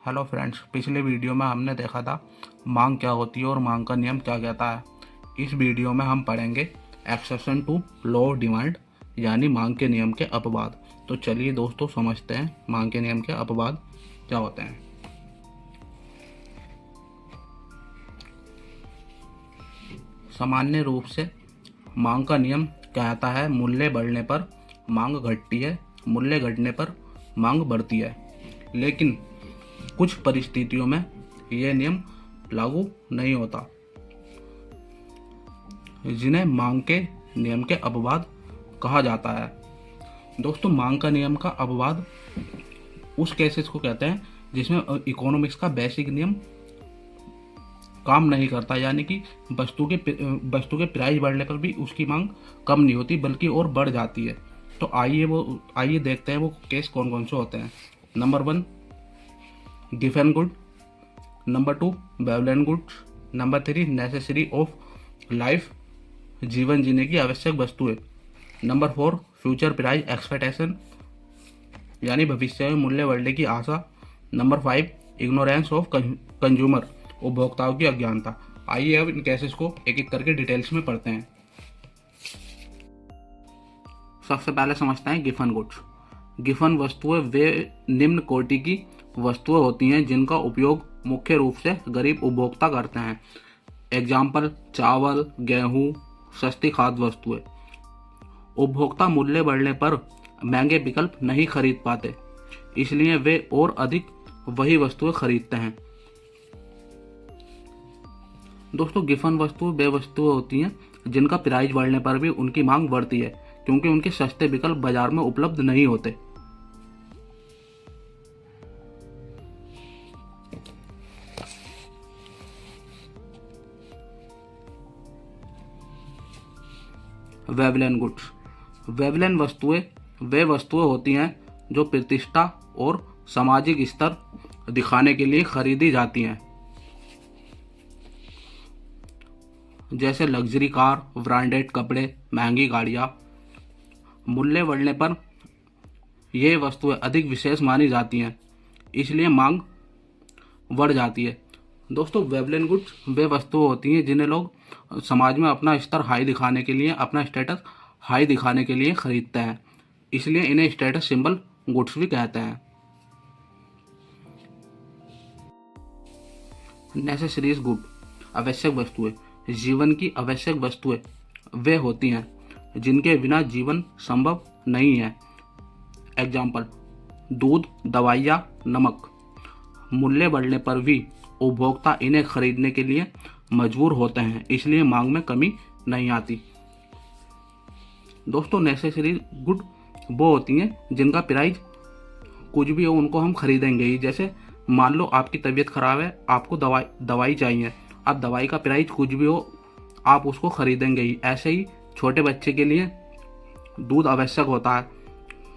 Hello friends, पिछले video में हमने देखा था मांग क्या होती है और मांग का नियम क्या कहता है। इस वीडियो में हम पढ़ेंगे exception to law of demand यानी मांग के नियम के अपवाद। तो चलिए दोस्तों समझते हैं मांग के नियम के अपवाद क्या होते हैं। सामान्य रूप से मांग का नियम कहता है मूल्य बढ़ने पर मांग घटती है, मूल्य घटने पर मांग बढ़ती है। लेकिन कुछ परिस्थितियों में यह नियम लागू नहीं होता, जिन्हें मांग के नियम के अपवाद कहा जाता है। दोस्तों, मांग का नियम का अपवाद उस केसेस को कहते हैं जिसमें इकोनॉमिक्स का बेसिक नियम काम नहीं करता, यानी कि वस्तु के प्राइस बढ़ने पर भी उसकी मांग कम नहीं होती बल्कि और बढ़ जाती है। तो आइए देखते हैं वो केस कौन कौन से होते हैं। नंबर 1 गिवन good, number 2 Veblen goods, number 3 necessary of life जीवन जीने की आवश्यक वस्तुएं, नंबर 4 फ्यूचर प्राइस एक्सपेक्टेशन यानी भविष्य में मूल्य बढ़ने की आशा, नंबर 5 इग्नोरेंस ऑफ कंज्यूमर उपभोक्ताओं की अज्ञानता। आइए अब इन केसेस को एक एक करके डिटेल्स में पढ़ते हैं। सबसे पहले समझते हैं गिवन गुड्स। गिवन वस्तुएं वे निम्न कोटि की वस्तुएं होती हैं जिनका उपयोग मुख्य रूप से गरीब उपभोक्ता करते हैं। एग्जाम्पल चावल, गेहूं, सस्ती खाद्य वस्तुएं। उपभोक्ता मूल्य बढ़ने पर महंगे विकल्प नहीं खरीद पाते, इसलिए वे और अधिक वही वस्तुएं खरीदते हैं। दोस्तों, गिवन वस्तुएं वे वस्तुएं होती हैं जिनका प्राइस बढ़ने पर भी उनकी मांग बढ़ती है क्योंकि उनके सस्ते विकल्प बाजार में उपलब्ध नहीं होते। वेवलेन गुड्स। वेवलेन वस्तुएं वे वस्तुएं होती हैं जो प्रतिष्ठा और सामाजिक स्तर दिखाने के लिए खरीदी जाती हैं, जैसे लग्जरी कार, ब्रांडेड कपड़े, महंगी गाड़ियां। मूल्य बढ़ने पर ये वस्तुएं अधिक विशेष मानी जाती हैं, इसलिए मांग बढ़ जाती है। दोस्तों, वेवलेन गुड्स वे वस्तुएं होती हैं जिन्हें लोग समाज में अपना स्तर हाई दिखाने के लिए, अपना स्टेटस हाई दिखाने के लिए खरीदते हैं, इसलिए इन्हें स्टेटस सिंबल गुड्स भी कहते हैं। नेसेसरीज गुड आवश्यक वस्तुएं। जीवन की आवश्यक वस्तुएं वे होती हैं जिनके बिना जीवन संभव नहीं है। एग्जाम्पल दूध, दवाइयाँ, नमक। मूल्य बढ़ने पर भी उपभोक्ता इन्हें खरीदने के लिए मजबूर होते हैं, इसलिए मांग में कमी नहीं आती। दोस्तों, नेसेसरी गुड वो होती हैं जिनका प्राइस कुछ भी हो उनको हम खरीदेंगे ही। जैसे मान लो आपकी तबीयत खराब है, आपको दवाई चाहिए, अब दवाई का प्राइस कुछ भी हो आप उसको खरीदेंगे ही। ऐसे ही छोटे बच्चे के लिए दूध आवश्यक होता है,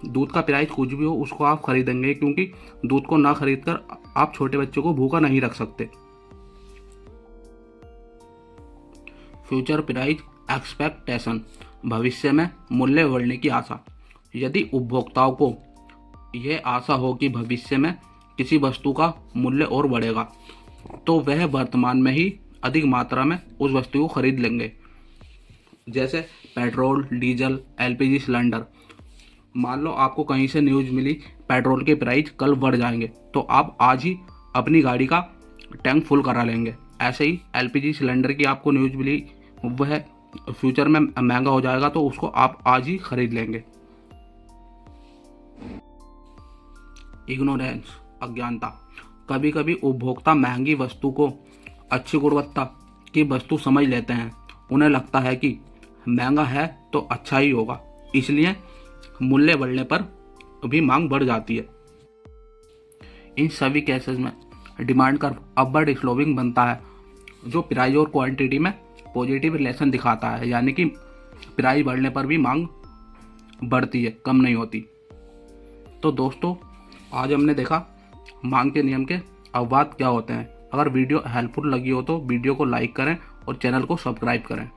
दूध का प्राइस कुछ भी हो उसको आप खरीदेंगे क्योंकि दूध को ना खरीदकर आप छोटे बच्चों को भूखा नहीं रख सकते। फ्यूचर प्राइस एक्सपेक्टेशन भविष्य में मूल्य बढ़ने की आशा। यदि उपभोक्ताओं को यह आशा हो कि भविष्य में किसी वस्तु का मूल्य और बढ़ेगा तो वह वर्तमान में ही अधिक मात्रा में उस वस्तु को खरीद लेंगे। जैसे पेट्रोल, डीजल, एलपीजी सिलेंडर। मान लो आपको कहीं से न्यूज़ मिली पेट्रोल के प्राइस कल बढ़ जाएंगे, तो आप आज ही अपनी गाड़ी का टैंक फुल करा लेंगे। ऐसे ही एलपीजी सिलेंडर की आपको न्यूज़ मिली वह फ्यूचर में महंगा हो जाएगा, तो उसको आप आज ही खरीद लेंगे। इग्नोरेंस अज्ञानता। कभी कभी उपभोक्ता महंगी वस्तु को अच्छी गुणवत्ता की वस्तु समझ लेते हैं। उन्हें लगता है कि महंगा है तो अच्छा ही होगा, इसलिए मूल्य बढ़ने पर भी मांग बढ़ जाती है। इन सभी केसेस में डिमांड कर्व अपवर्ड स्लोपिंग बनता है, जो प्राइस और क्वांटिटी में पॉजिटिव रिलेशन दिखाता है, यानी कि प्राइस बढ़ने पर भी मांग बढ़ती है, कम नहीं होती। तो दोस्तों, आज हमने देखा मांग के नियम के अपवाद क्या होते हैं। अगर वीडियो हेल्पफुल लगी हो तो वीडियो को लाइक करें और चैनल को सब्सक्राइब करें।